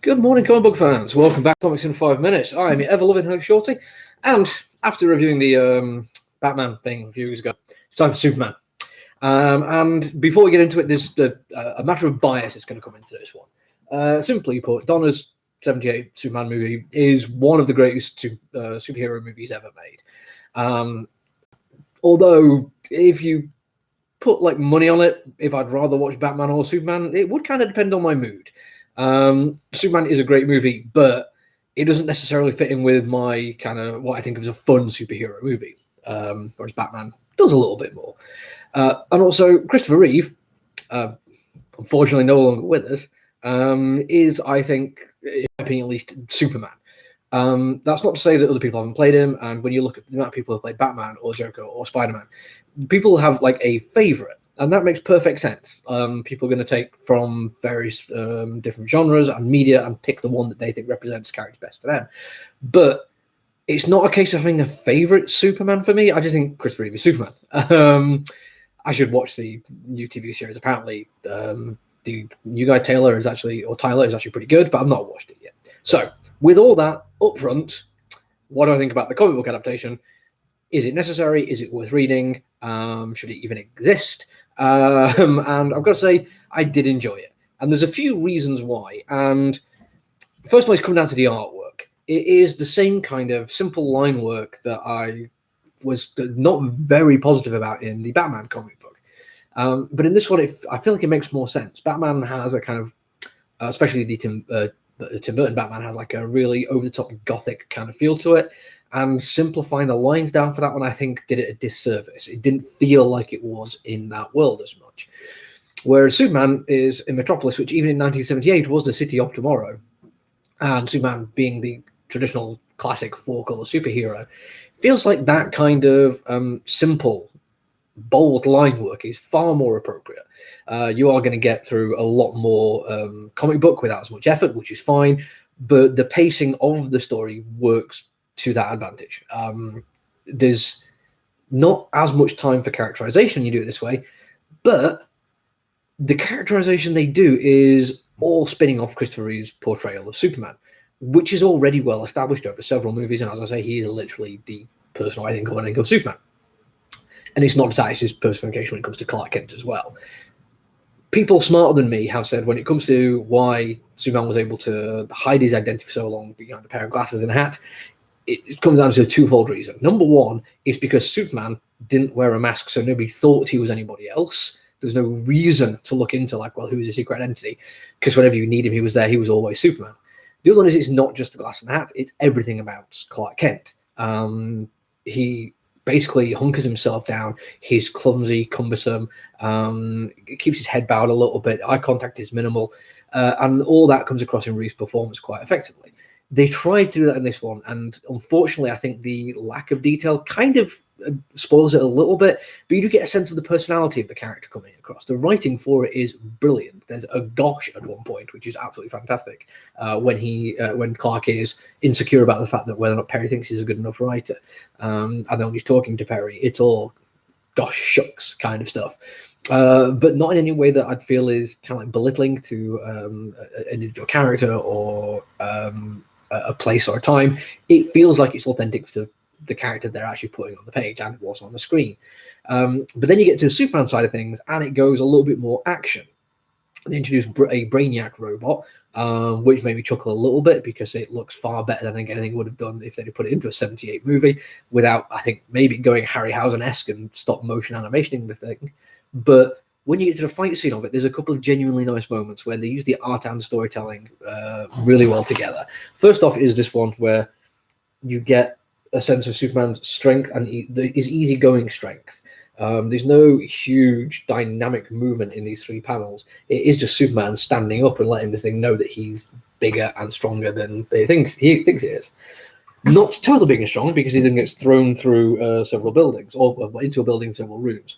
Good morning, comic book fans. Welcome back to Comics in 5 Minutes. I am your ever-loving host, Shorty. And after reviewing the Batman thing a few years ago, it's time for Superman. And before we get into it, there's a matter of bias that's going to come into this one. Simply put, Donner's 78 Superman movie is one of the greatest superhero movies ever made. Although, if you put like money on it, if I'd rather watch Batman or Superman, it would kind of depend on my mood. Superman is a great movie, but it doesn't necessarily fit in with my kind of what I think of as a fun superhero movie. Whereas Batman does a little bit more. And also, Christopher Reeve, unfortunately no longer with us, is, I think, in my opinion at least, Superman. That's not to say that other people haven't played him, and when you look at the amount of people who have played Batman or Joker or Spider-Man, people have like a favorite, and that makes perfect sense. People are going to take from various different genres and media and pick the one that they think represents the character best for them. But it's not a case of having a favorite Superman for me. I just think Christopher Reeve is Superman. I should watch the new TV series. Apparently, the new guy Tyler is actually pretty good, but I've not watched it yet. So, with all that up front, what do I think about the comic book adaptation? Is it necessary? Is it worth reading? Should it even exist? And I've got to say, I did enjoy it. And there's a few reasons why. And first place comes down to the artwork. It is the same kind of simple line work that I was not very positive about in the Batman comic book. But in this one, I feel like it makes more sense. Batman has a kind of, especially the Tim Burton Batman has like a really over-the-top gothic kind of feel to it. And simplifying the lines down for that one, I think, did it a disservice. It didn't feel like it was in that world as much. Whereas Superman is in Metropolis, which even in 1978 was the city of tomorrow. And Superman being the traditional classic four-color superhero, feels like that kind of simple, bold line work is far more appropriate. You are going to get through a lot more comic book without as much effort, which is fine. But the pacing of the story works to that advantage. There's not as much time for characterization you do it this way, but the characterization they do is all spinning off Christopher Reeve's portrayal of Superman, which is already well established over several movies. And as I say, he is literally the person I think of when I think of Superman. And it's not just that, it's his personification when it comes to Clark Kent as well. People smarter than me have said when it comes to why Superman was able to hide his identity for so long behind a pair of glasses and a hat, it comes down to a twofold reason. Number one is because Superman didn't wear a mask, so nobody thought he was anybody else. There's no reason to look into, like, well, who is his secret identity? Because whenever you need him, he was there. He was always Superman. The other one is it's not just the glass and the hat. It's everything about Clark Kent. He basically hunkers himself down. He's clumsy, cumbersome, keeps his head bowed a little bit. Eye contact is minimal. And all that comes across in Reeve's performance quite effectively. They tried to do that in this one, and unfortunately, I think the lack of detail kind of spoils it a little bit, but you do get a sense of the personality of the character coming across. The writing for it is brilliant. There's a gosh at one point, which is absolutely fantastic, when Clark is insecure about the fact that whether or not Perry thinks he's a good enough writer. And then when he's talking to Perry, it's all gosh shucks kind of stuff. But not in any way that I'd feel is kind of like belittling to an individual character or a place or a time. It feels like it's authentic to the character they're actually putting on the page and what's on the screen. But then you get to the Superman side of things, and it goes a little bit more action. They introduced a Brainiac robot, which made me chuckle a little bit because it looks far better than I think anything would have done if they'd put it into a 78 movie without, I think, maybe going Harryhausen-esque and stop motion animationing the thing. But when you get to the fight scene of it, there's a couple of genuinely nice moments where they use the art and storytelling really well together. First off is this one where you get a sense of Superman's strength and his easygoing strength. There's no huge dynamic movement in these three panels. It is just Superman standing up and letting the thing know that he's bigger and stronger than he thinks he is. Not totally big and strong, because he then gets thrown through several buildings, or into a building, several rooms.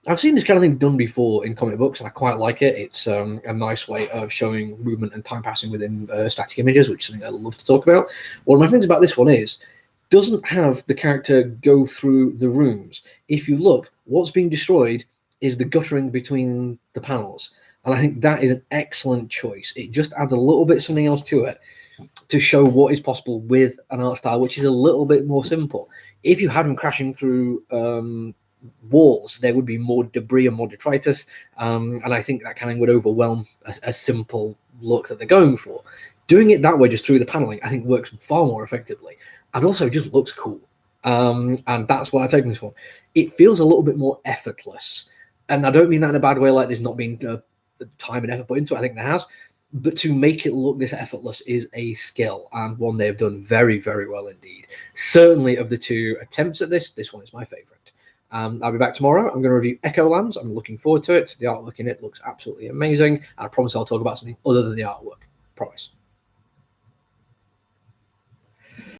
I've seen this kind of thing done before in comic books, and I quite like it. It's a nice way of showing movement and time passing within static images, which is something I love to talk about. One of my things about this one is doesn't have the character go through the rooms. If you look, what's being destroyed is the guttering between the panels. And I think that is an excellent choice. It just adds a little bit something else to it to show what is possible with an art style which is a little bit more simple. If you had them crashing through walls, there would be more debris and more detritus, and I think that kind of would overwhelm a simple look that they're going for. Doing it that way, just through the paneling, I think works far more effectively, and also just looks cool. And that's what I take this for. It feels a little bit more effortless, and I don't mean that in a bad way, like there's not been time and effort put into it. I think there has, but to make it look this effortless is a skill, and one they have done very, very well indeed. Certainly, of the two attempts at this one is my favorite. I'll be back tomorrow. I'm going to review Echolands. I'm looking forward to it. The artwork in it looks absolutely amazing. I promise I'll talk about something other than the artwork. Promise.